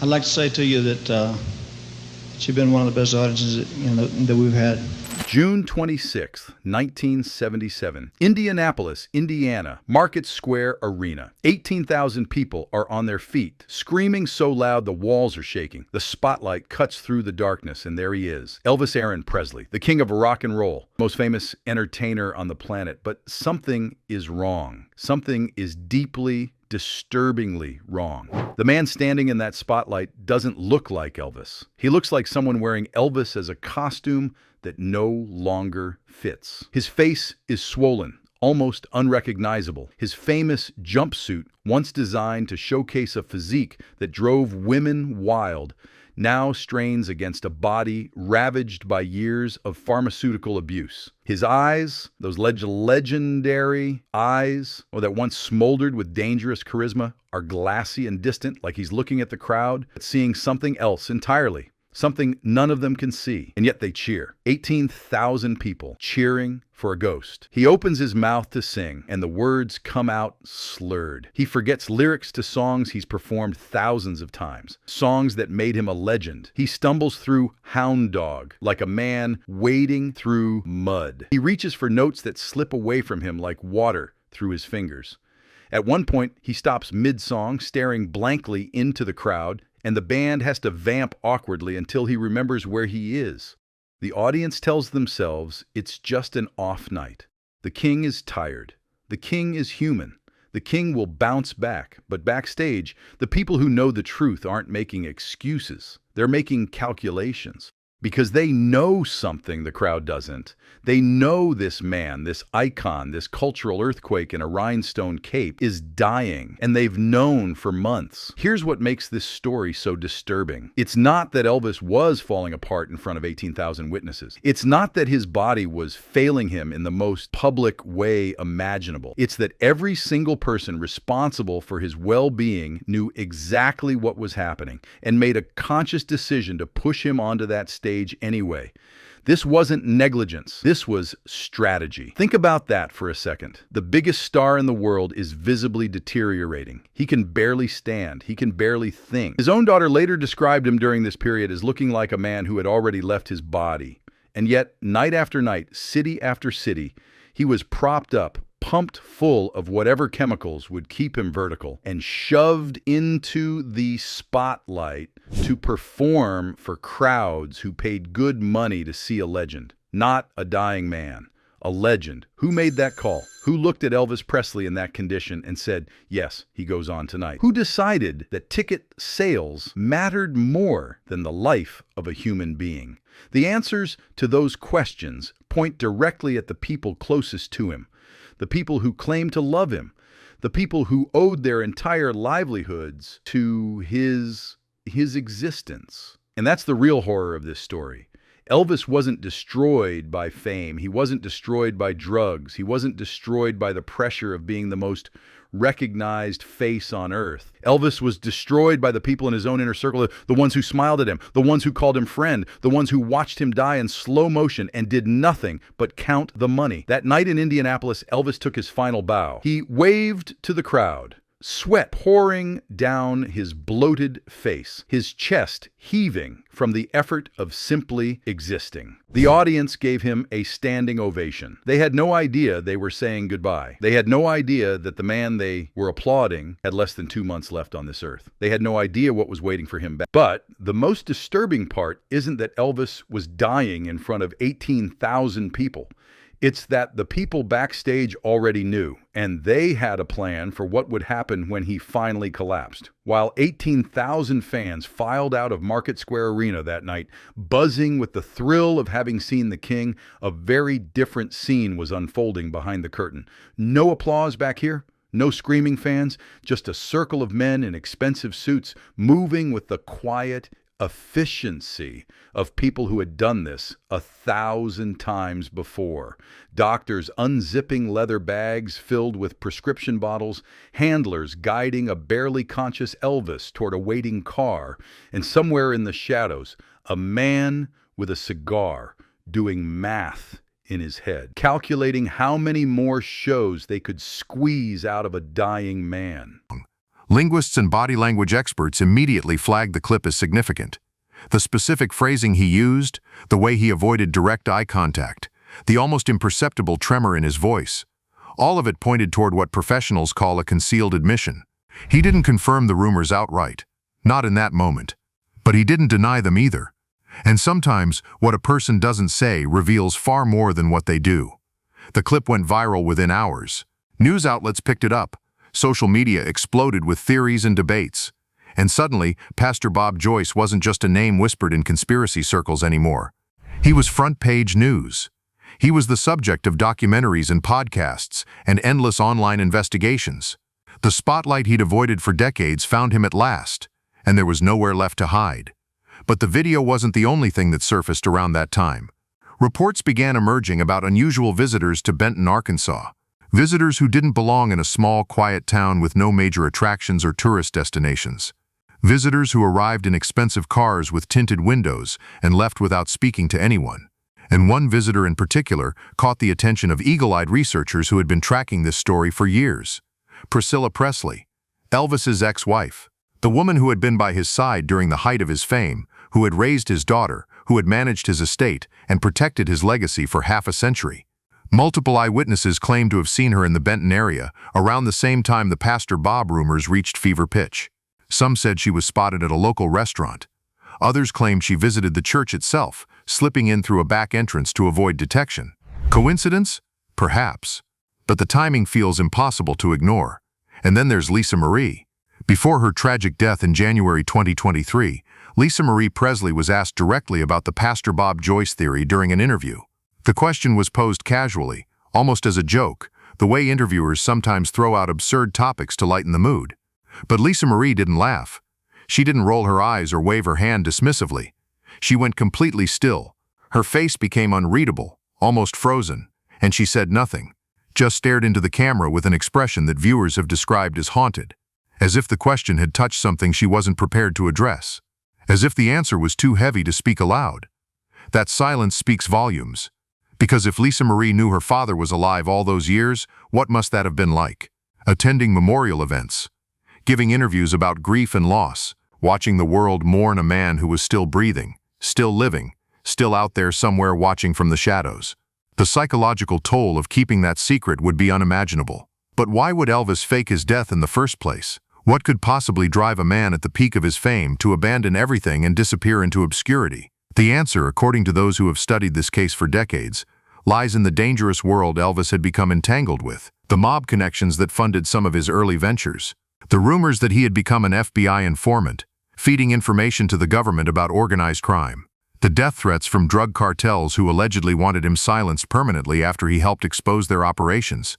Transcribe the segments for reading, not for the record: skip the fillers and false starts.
I'd like to say to you that you've been one of the best audiences that we've had. June 26, 1977, Indianapolis, Indiana, Market Square Arena. 18,000 people are on their feet, screaming so loud the walls are shaking. The spotlight cuts through the darkness, and there he is, Elvis Aaron Presley, the king of rock and roll, most famous entertainer on the planet. But something is wrong. Something is deeply, disturbingly wrong. The man standing in that spotlight doesn't look like Elvis. He looks like someone wearing Elvis as a costume that no longer fits. His face is swollen, almost unrecognizable. His famous jumpsuit, once designed to showcase a physique that drove women wild, now strains against a body ravaged by years of pharmaceutical abuse. His eyes, those legendary eyes, that once smoldered with dangerous charisma, are glassy and distant, like he's looking at the crowd, seeing something else entirely. Something none of them can see, and yet they cheer. 18,000 people cheering for a ghost. He opens his mouth to sing, and the words come out slurred. He forgets lyrics to songs he's performed thousands of times, songs that made him a legend. He stumbles through Hound Dog like a man wading through mud. He reaches for notes that slip away from him like water through his fingers. At one point, he stops mid-song, staring blankly into the crowd, and the band has to vamp awkwardly until he remembers where he is. The audience tells themselves it's just an off night. The king is tired. The king is human. The king will bounce back. But backstage, the people who know the truth aren't making excuses. They're making calculations. Because they know something the crowd doesn't. They know this man, this icon, this cultural earthquake in a rhinestone cape is dying, and they've known for months. Here's what makes this story so disturbing. It's not that Elvis was falling apart in front of 18,000 witnesses. It's not that his body was failing him in the most public way imaginable. It's that every single person responsible for his well-being knew exactly what was happening and made a conscious decision to push him onto that stage anyway. This wasn't negligence. This was strategy. Think about that for a second. The biggest star in the world is visibly deteriorating. He can barely stand. He can barely think. His own daughter later described him during this period as looking like a man who had already left his body. And yet, night after night, city after city, he was propped up, pumped full of whatever chemicals would keep him vertical, and shoved into the spotlight to perform for crowds who paid good money to see a legend. Not a dying man, a legend. Who made that call? Who looked at Elvis Presley in that condition and said, yes, he goes on tonight? Who decided that ticket sales mattered more than the life of a human being? The answers to those questions point directly at the people closest to him. The people who claimed to love him, the people who owed their entire livelihoods to his existence. And that's the real horror of this story. Elvis wasn't destroyed by fame. He wasn't destroyed by drugs. He wasn't destroyed by the pressure of being the most recognized face on earth. Elvis was destroyed by the people in his own inner circle, the ones who smiled at him, the ones who called him friend, the ones who watched him die in slow motion and did nothing but count the money. That night in Indianapolis, Elvis took his final bow. He waved to the crowd, sweat pouring down his bloated face, his chest heaving from the effort of simply existing. The audience gave him a standing ovation. They had no idea they were saying goodbye. They had no idea that the man they were applauding had less than 2 months left on this earth. They had no idea what was waiting for him back. But the most disturbing part isn't that Elvis was dying in front of 18,000 people. It's that the people backstage already knew, and they had a plan for what would happen when he finally collapsed. While 18,000 fans filed out of Market Square Arena that night, buzzing with the thrill of having seen the king, a very different scene was unfolding behind the curtain. No applause back here. No screaming fans, just a circle of men in expensive suits moving with the quiet efficiency of people who had done this 1,000 times before. Doctors unzipping leather bags filled with prescription bottles, handlers guiding a barely conscious Elvis toward a waiting car, and somewhere in the shadows, a man with a cigar doing math in his head, calculating how many more shows they could squeeze out of a dying man. Linguists and body language experts immediately flagged the clip as significant. The specific phrasing he used, the way he avoided direct eye contact, the almost imperceptible tremor in his voice, all of it pointed toward what professionals call a concealed admission. He didn't confirm the rumors outright, not in that moment, but he didn't deny them either. And sometimes what a person doesn't say reveals far more than what they do. The clip went viral within hours. News outlets picked it up. Social media exploded with theories and debates. And suddenly, Pastor Bob Joyce wasn't just a name whispered in conspiracy circles anymore. He was front-page news. He was the subject of documentaries and podcasts and endless online investigations. The spotlight he'd avoided for decades found him at last, and there was nowhere left to hide. But the video wasn't the only thing that surfaced around that time. Reports began emerging about unusual visitors to Benton, Arkansas. Visitors who didn't belong in a small, quiet town with no major attractions or tourist destinations. Visitors who arrived in expensive cars with tinted windows and left without speaking to anyone. And one visitor in particular caught the attention of eagle-eyed researchers who had been tracking this story for years. Priscilla Presley, Elvis's ex-wife, the woman who had been by his side during the height of his fame, who had raised his daughter, who had managed his estate and protected his legacy for half a century. Multiple eyewitnesses claimed to have seen her in the Benton area around the same time the Pastor Bob rumors reached fever pitch. Some said she was spotted at a local restaurant. Others claimed she visited the church itself, slipping in through a back entrance to avoid detection. Coincidence? Perhaps. But the timing feels impossible to ignore. And then there's Lisa Marie. Before her tragic death in January 2023, Lisa Marie Presley was asked directly about the Pastor Bob Joyce theory during an interview. The question was posed casually, almost as a joke, the way interviewers sometimes throw out absurd topics to lighten the mood. But Lisa Marie didn't laugh. She didn't roll her eyes or wave her hand dismissively. She went completely still. Her face became unreadable, almost frozen, and she said nothing, just stared into the camera with an expression that viewers have described as haunted, as if the question had touched something she wasn't prepared to address, as if the answer was too heavy to speak aloud. That silence speaks volumes. Because if Lisa Marie knew her father was alive all those years, what must that have been like? Attending memorial events, giving interviews about grief and loss, watching the world mourn a man who was still breathing, still living, still out there somewhere watching from the shadows. The psychological toll of keeping that secret would be unimaginable. But why would Elvis fake his death in the first place? What could possibly drive a man at the peak of his fame to abandon everything and disappear into obscurity? The answer, according to those who have studied this case for decades, lies in the dangerous world Elvis had become entangled with, the mob connections that funded some of his early ventures, the rumors that he had become an FBI informant, feeding information to the government about organized crime, the death threats from drug cartels who allegedly wanted him silenced permanently after he helped expose their operations.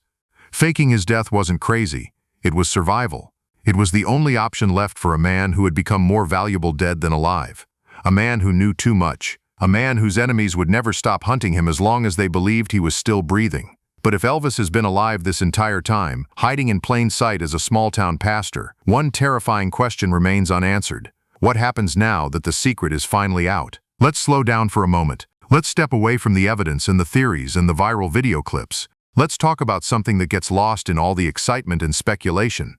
Faking his death wasn't crazy, it was survival. It was the only option left for a man who had become more valuable dead than alive. A man who knew too much. A man whose enemies would never stop hunting him as long as they believed he was still breathing. But if Elvis has been alive this entire time, hiding in plain sight as a small-town pastor, one terrifying question remains unanswered. What happens now that the secret is finally out? Let's slow down for a moment. Let's step away from the evidence and the theories and the viral video clips. Let's talk about something that gets lost in all the excitement and speculation.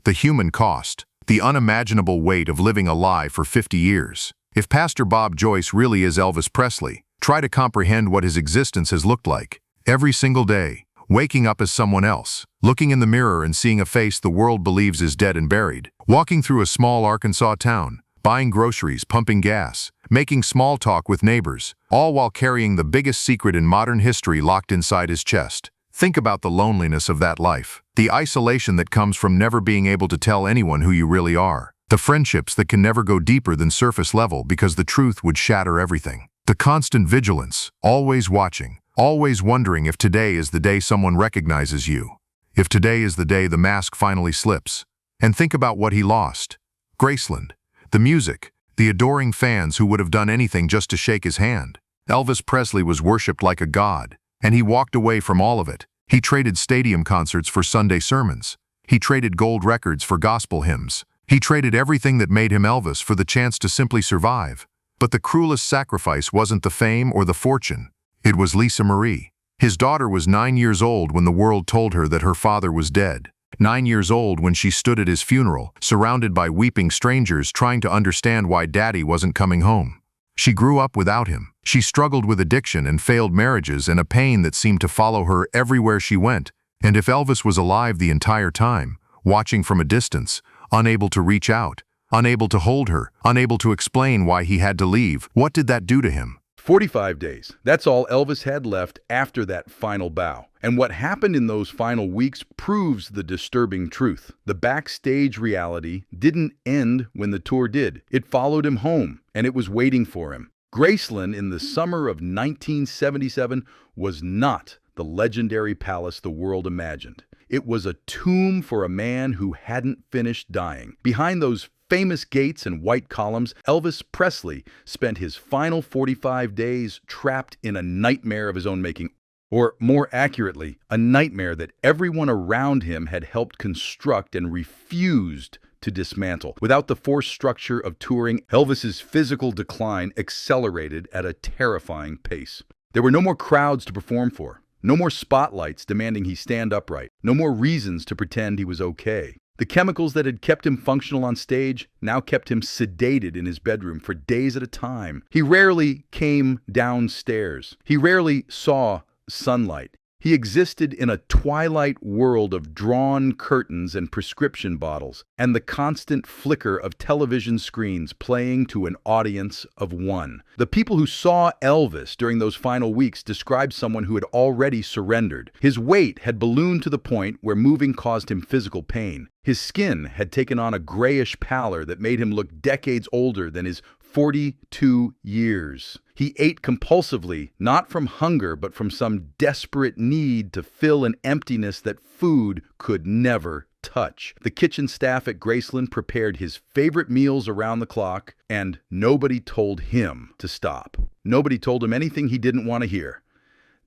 The human cost. The unimaginable weight of living a lie for 50 years. If Pastor Bob Joyce really is Elvis Presley, try to comprehend what his existence has looked like. Every single day, waking up as someone else, looking in the mirror and seeing a face the world believes is dead and buried, walking through a small Arkansas town, buying groceries, pumping gas, making small talk with neighbors, all while carrying the biggest secret in modern history locked inside his chest. Think about the loneliness of that life, the isolation that comes from never being able to tell anyone who you really are. The friendships that can never go deeper than surface level because the truth would shatter everything. The constant vigilance, always watching, always wondering if today is the day someone recognizes you. If today is the day the mask finally slips. And think about what he lost. Graceland, the music, the adoring fans who would have done anything just to shake his hand. Elvis Presley was worshipped like a god, and he walked away from all of it. He traded stadium concerts for Sunday sermons. He traded gold records for gospel hymns. He traded everything that made him Elvis for the chance to simply survive. But the cruelest sacrifice wasn't the fame or the fortune. It was Lisa Marie. His daughter was 9 years old when the world told her that her father was dead. 9 years old when she stood at his funeral, surrounded by weeping strangers trying to understand why Daddy wasn't coming home. She grew up without him. She struggled with addiction and failed marriages and a pain that seemed to follow her everywhere she went. And if Elvis was alive the entire time, watching from a distance, unable to reach out, unable to hold her, unable to explain why he had to leave, what did that do to him? 45 days. That's all Elvis had left after that final bow. And what happened in those final weeks proves the disturbing truth. The backstage reality didn't end when the tour did. It followed him home, and it was waiting for him. Graceland in the summer of 1977 was not the legendary palace the world imagined. It was a tomb for a man who hadn't finished dying. Behind those famous gates and white columns, Elvis Presley spent his final 45 days trapped in a nightmare of his own making. Or more accurately, a nightmare that everyone around him had helped construct and refused to dismantle. Without the force structure of touring, Elvis's physical decline accelerated at a terrifying pace. There were no more crowds to perform for, no more spotlights demanding he stand upright, no more reasons to pretend he was okay. The chemicals that had kept him functional on stage now kept him sedated in his bedroom for days at a time. He rarely came downstairs. He rarely saw sunlight. He existed in a twilight world of drawn curtains and prescription bottles, and the constant flicker of television screens playing to an audience of one. The people who saw Elvis during those final weeks described someone who had already surrendered. His weight had ballooned to the point where moving caused him physical pain. His skin had taken on a grayish pallor that made him look decades older than his 42 years. He ate compulsively, not from hunger, but from some desperate need to fill an emptiness that food could never touch. The kitchen staff at Graceland prepared his favorite meals around the clock, and nobody told him to stop. Nobody told him anything he didn't want to hear.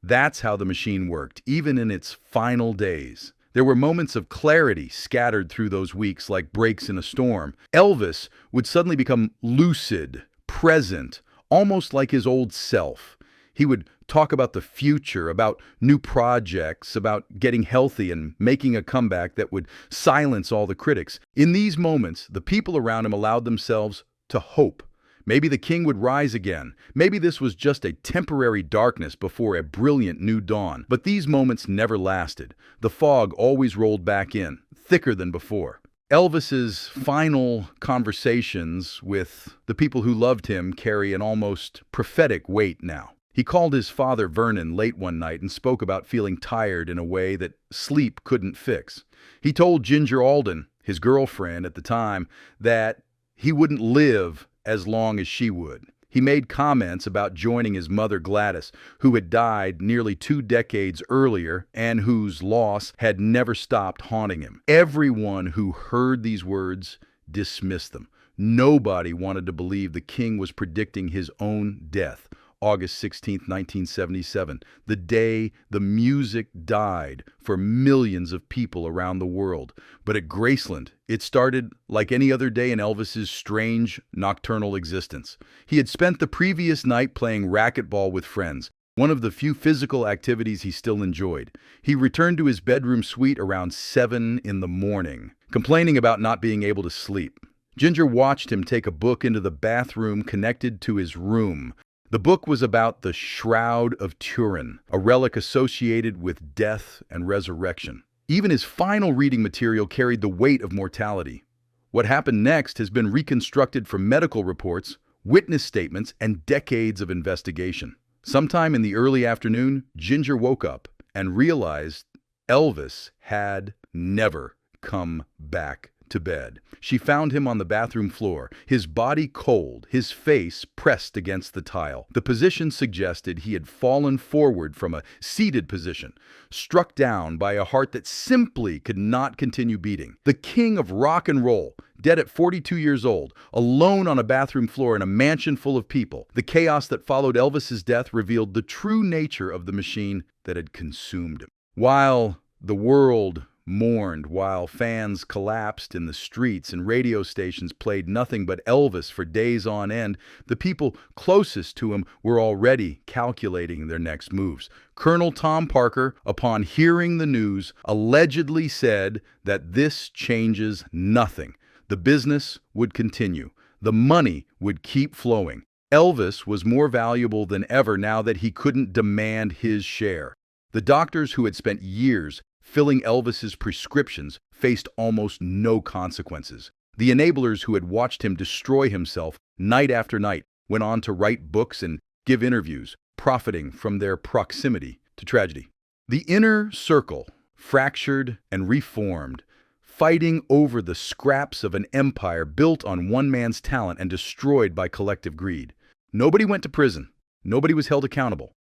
That's how the machine worked, even in its final days. There were moments of clarity scattered through those weeks like breaks in a storm. Elvis would suddenly become lucid, present, almost like his old self. He would talk about the future, about new projects, about getting healthy and making a comeback that would silence all the critics. In these moments, the people around him allowed themselves to hope. Maybe the king would rise again. Maybe this was just a temporary darkness before a brilliant new dawn. But these moments never lasted. The fog always rolled back in, thicker than before. Elvis's final conversations with the people who loved him carry an almost prophetic weight now. He called his father Vernon late one night and spoke about feeling tired in a way that sleep couldn't fix. He told Ginger Alden, his girlfriend at the time, that he wouldn't live as long as she would. He made comments about joining his mother Gladys, who had died nearly 2 decades earlier and whose loss had never stopped haunting him. Everyone who heard these words dismissed them. Nobody wanted to believe the king was predicting his own death. August 16, 1977, the day the music died for millions of people around the world. But at Graceland, it started like any other day in Elvis's strange, nocturnal existence. He had spent the previous night playing racquetball with friends, one of the few physical activities he still enjoyed. He returned to his bedroom suite around 7 in the morning, complaining about not being able to sleep. Ginger watched him take a book into the bathroom connected to his room. The book was about the Shroud of Turin, a relic associated with death and resurrection. Even his final reading material carried the weight of mortality. What happened next has been reconstructed from medical reports, witness statements, and decades of investigation. Sometime in the early afternoon, Ginger woke up and realized Elvis had never come back to bed. She found him on the bathroom floor, his body cold, his face pressed against the tile. The position suggested he had fallen forward from a seated position, struck down by a heart that simply could not continue beating. The king of rock and roll, dead at 42 years old, alone on a bathroom floor in a mansion full of people. The chaos that followed Elvis's death revealed the true nature of the machine that had consumed him. While the world mourned while fans collapsed in the streets and radio stations played nothing but Elvis for days on end, the people closest to him were already calculating their next moves. Colonel Tom Parker, upon hearing the news, allegedly said that this changes nothing. The business would continue. The money would keep flowing. Elvis was more valuable than ever now that he couldn't demand his share. The doctors who had spent years filling Elvis's prescriptions faced almost no consequences. The enablers who had watched him destroy himself night after night went on to write books and give interviews, profiting from their proximity to tragedy. The inner circle fractured and reformed, fighting over the scraps of an empire built on one man's talent and destroyed by collective greed. Nobody went to prison. Nobody was held accountable.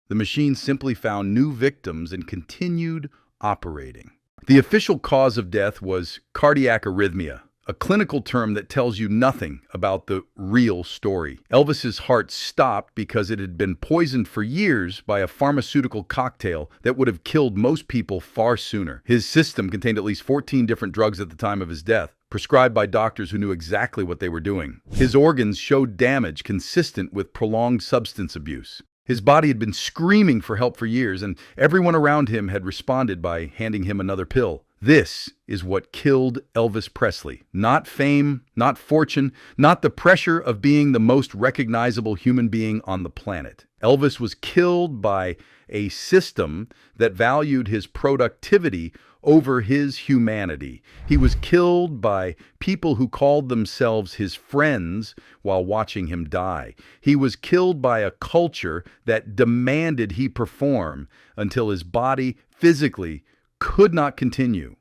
The machine simply found new victims and continued operating. The official cause of death was cardiac arrhythmia, a clinical term that tells you nothing about the real story. Elvis's heart stopped because it had been poisoned for years by a pharmaceutical cocktail that would have killed most people far sooner. His system contained at least 14 different drugs at the time of his death, prescribed by doctors who knew exactly what they were doing. His organs showed damage consistent with prolonged substance abuse. His body had been screaming for help for years, and everyone around him had responded by handing him another pill. This is what killed Elvis Presley. Not fame, not fortune, not the pressure of being the most recognizable human being on the planet. Elvis was killed by a system that valued his productivity over his humanity. He was killed by people who called themselves his friends while watching him die. He was killed by a culture that demanded he perform until his body physically could not continue.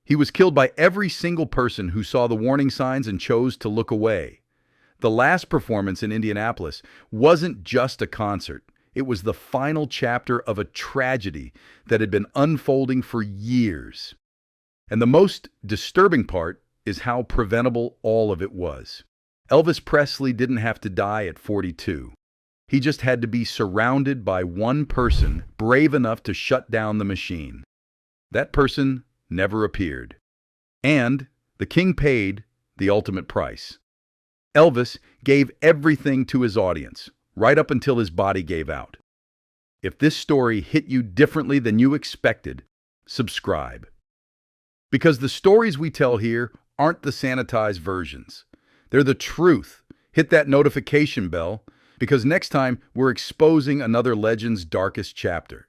He was killed by every single person who saw the warning signs and chose to look away. The last performance in Indianapolis wasn't just a concert. It was the final chapter of a tragedy that had been unfolding for years. And the most disturbing part is how preventable all of it was. Elvis Presley didn't have to die at 42. He just had to be surrounded by one person brave enough to shut down the machine. That person never appeared. And the king paid the ultimate price. Elvis gave everything to his audience, right up until his body gave out. If this story hit you differently than you expected, subscribe. Because the stories we tell here aren't the sanitized versions. They're the truth. Hit that notification bell, because next time we're exposing another legend's darkest chapter.